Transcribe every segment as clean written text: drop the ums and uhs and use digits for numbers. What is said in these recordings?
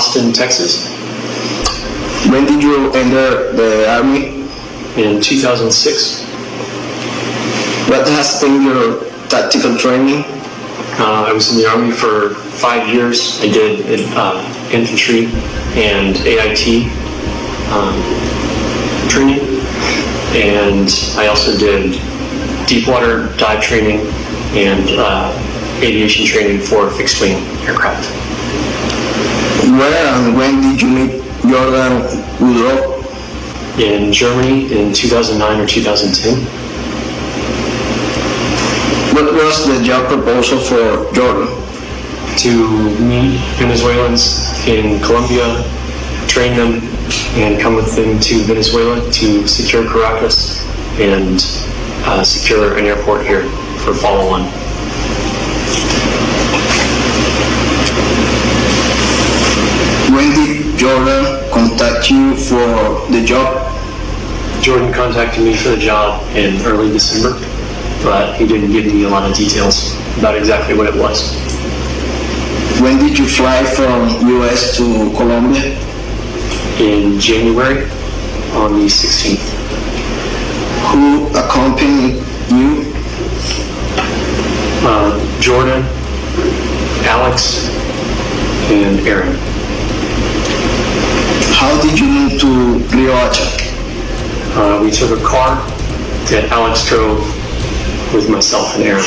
Austin, Texas. When did you enter the Army? In 2006. What has been your tactical training? I was in the Army for 5 years. I did infantry and AIT training, and I also did deep water dive training and aviation training for fixed wing aircraft. Where and when did you meet Juan Guaido? In Germany in 2009 or 2010. What was the job proposal for Jordan? To meet Venezuelans in Colombia, train them, and come with them to Venezuela to secure Caracas and secure an airport here for follow-on. When did Jordan contact you for the job? Jordan contacted me for the job in early December, but he didn't give me a lot of details about exactly what it was. When did you fly from US to Colombia? In January on the 16th. Who accompanied you? Jordan, Alex, and Aaron. How did you move to Rio Hacha? We took a car that Alex drove with myself and Aaron.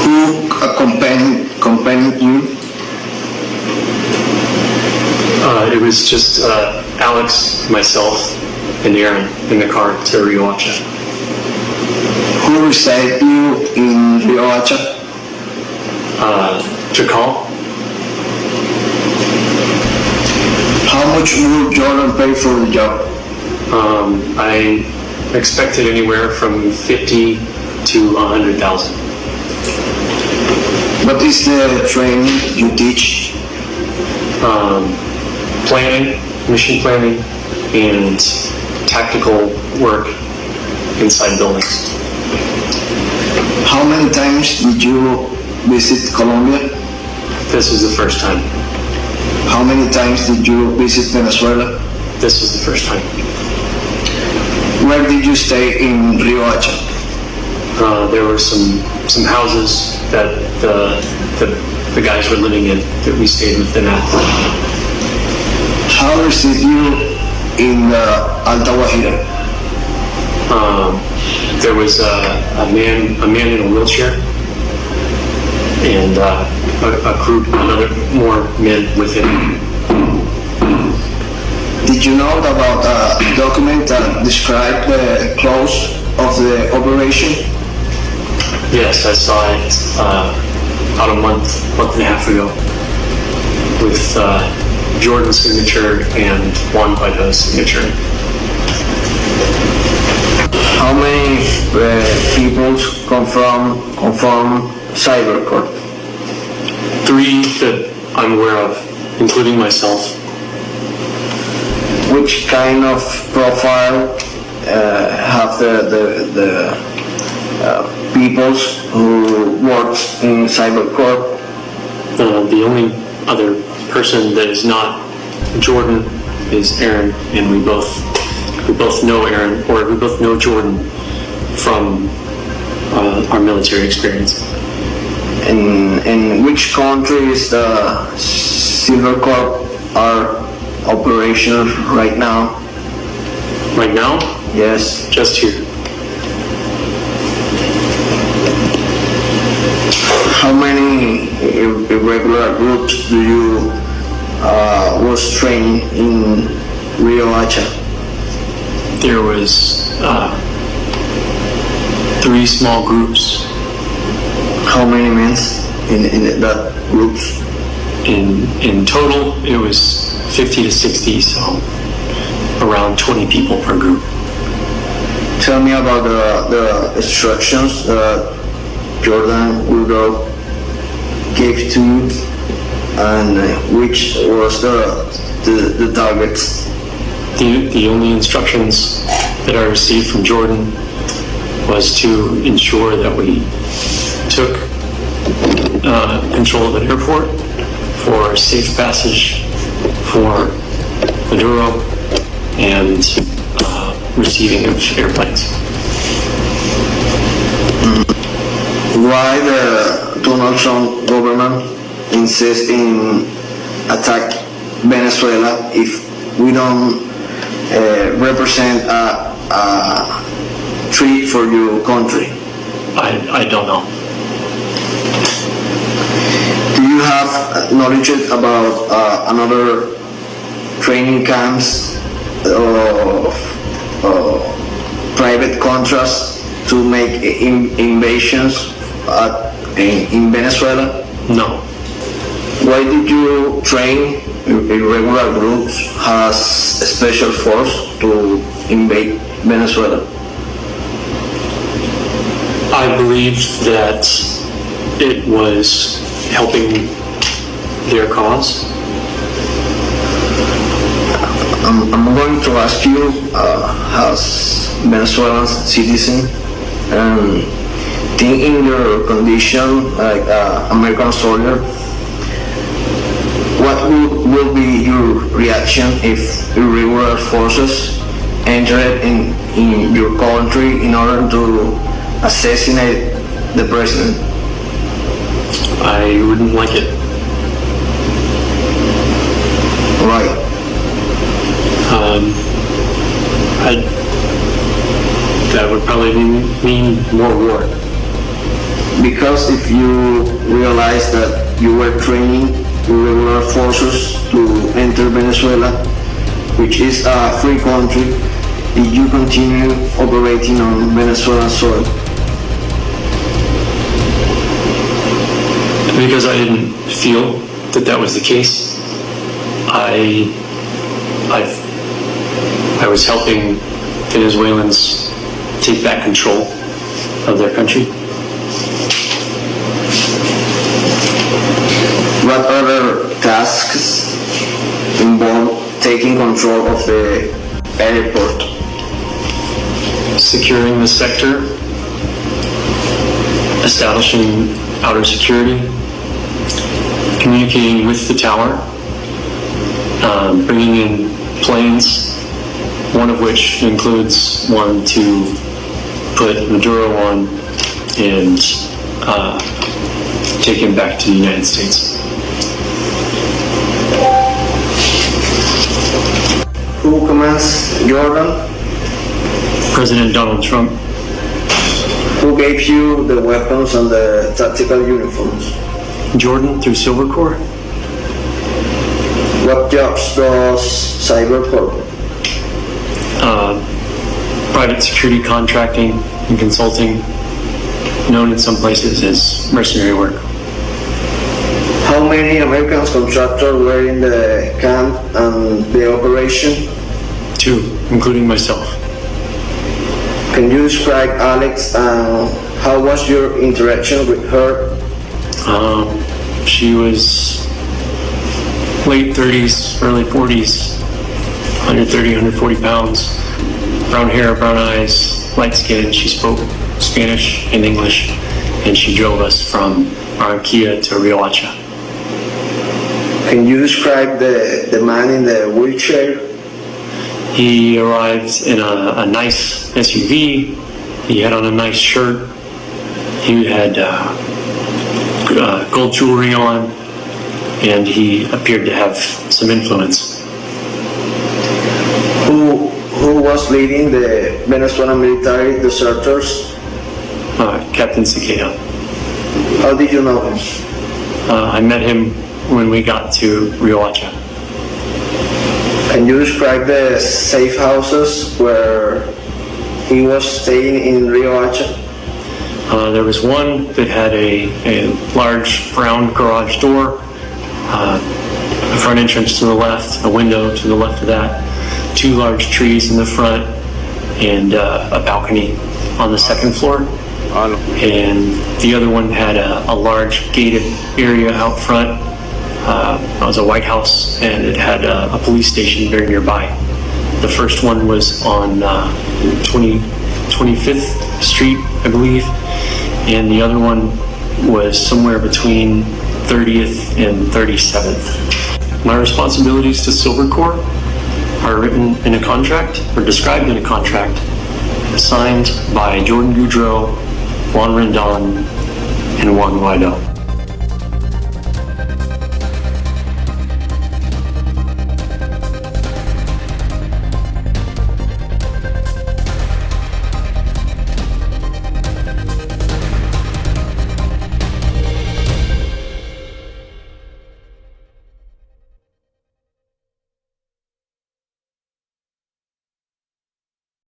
Who accompanied you? It was just Alex, myself, and Aaron in the car to Rio Hacha. Who received you in Rio Hacha? Jacal. How much would Jordan pay for the job? I expected anywhere from 50 to 100,000. What is the training you teach? Planning, mission planning, and tactical work inside buildings. How many times did you visit Colombia? This was the first time. How many times did you visit Venezuela? This was the first time. Where did you stay in Rio Hacha? There were some houses that the guys were living in that we stayed with them at. How received you in Alta Guajira? There was a man in a wheelchair, and a group, more men with him. Did you know about a document that described the close of the operation? Yes, I saw it about a month and a half ago with Jordan's signature and Juan Guaido's signature. How many people conform Silvercop? 3 that I'm aware of, including myself. Which kind of profile have the peoples who work in Silvercop? The only other person that is not Jordan is Aaron, and we both know Aaron, or we both know Jordan from our military experience. In which countries the Silvercop are operational right now? Right now? Yes. Just here. How many irregular groups do you was trained in Rio Hacha? There was 3 small groups. How many men in that groups? In total, it was 50 to 60, so around 20 people per group. Tell me about the instructions that Jordan Guaido gave to you, and which was the targets. The only instructions that I received from Jordan was to ensure that we took control of an airport for for safe passage for Maduro and receiving of airplanes. Why the Donald Trump government insists in attack Venezuela if we don't represent a threat for your country? I don't know. Do you have knowledge about another training camps of private contracts to make invasions in Venezuela? No. Why did you train irregular groups as a special force to invade Venezuela? I believe that it was helping their cause. I'm going to ask you, as Venezuelan citizen, think in your condition like American soldier, what will be your reaction if irregular forces entered in your country in order to assassinate the president? I wouldn't like it. Right. That would probably mean more war. Because if you realize that you were training irregular forces to enter Venezuela, which is a free country, did you continue operating on Venezuelan soil? Because I didn't feel that that was the case. I was helping Venezuelans take back control of their country. What other tasks involve taking control of the airport? Securing the sector, establishing outer security, communicating with the tower, bringing in planes, one of which includes one to put Maduro on and take him back to the United States. Who commands Jordan? President Donald Trump. Who gave you the weapons and the tactical uniforms? Jordan through Silvercop. What jobs does Silvercop? Private security contracting and consulting, known in some places as mercenary work. How many American contractors were in the camp and the operation? 2, including myself. Can you describe Alex and how was your interaction with her? She was late 30s, early 40s, 130, 140 pounds, brown hair, brown eyes, light skin. She spoke Spanish and English, and she drove us from Barranquilla to Riohacha. Can you describe the man in the wheelchair? He arrived in a nice SUV. He had on a nice shirt. He had gold jewelry on, and he appeared to have some influence. Who was leading the Venezuelan military deserters? Captain Cicada. How did you know him? I met him when we got to Riohacha. Can you describe the safe houses where he was staying in Riohacha? There was one that had a large brown garage door, a front entrance to the left, a window to the left of that, 2 large trees in the front, and a balcony on the second floor. And the other one had a large gated area out front. It was a White House, and it had a police station very nearby. The first one was on 25th Street, I believe, and the other one was somewhere between 30th and 37th. My responsibilities to Silvercorp are written in a contract, or described in a contract, signed by Jordan Goudreau, Juan Rendon, and Juan Guaido.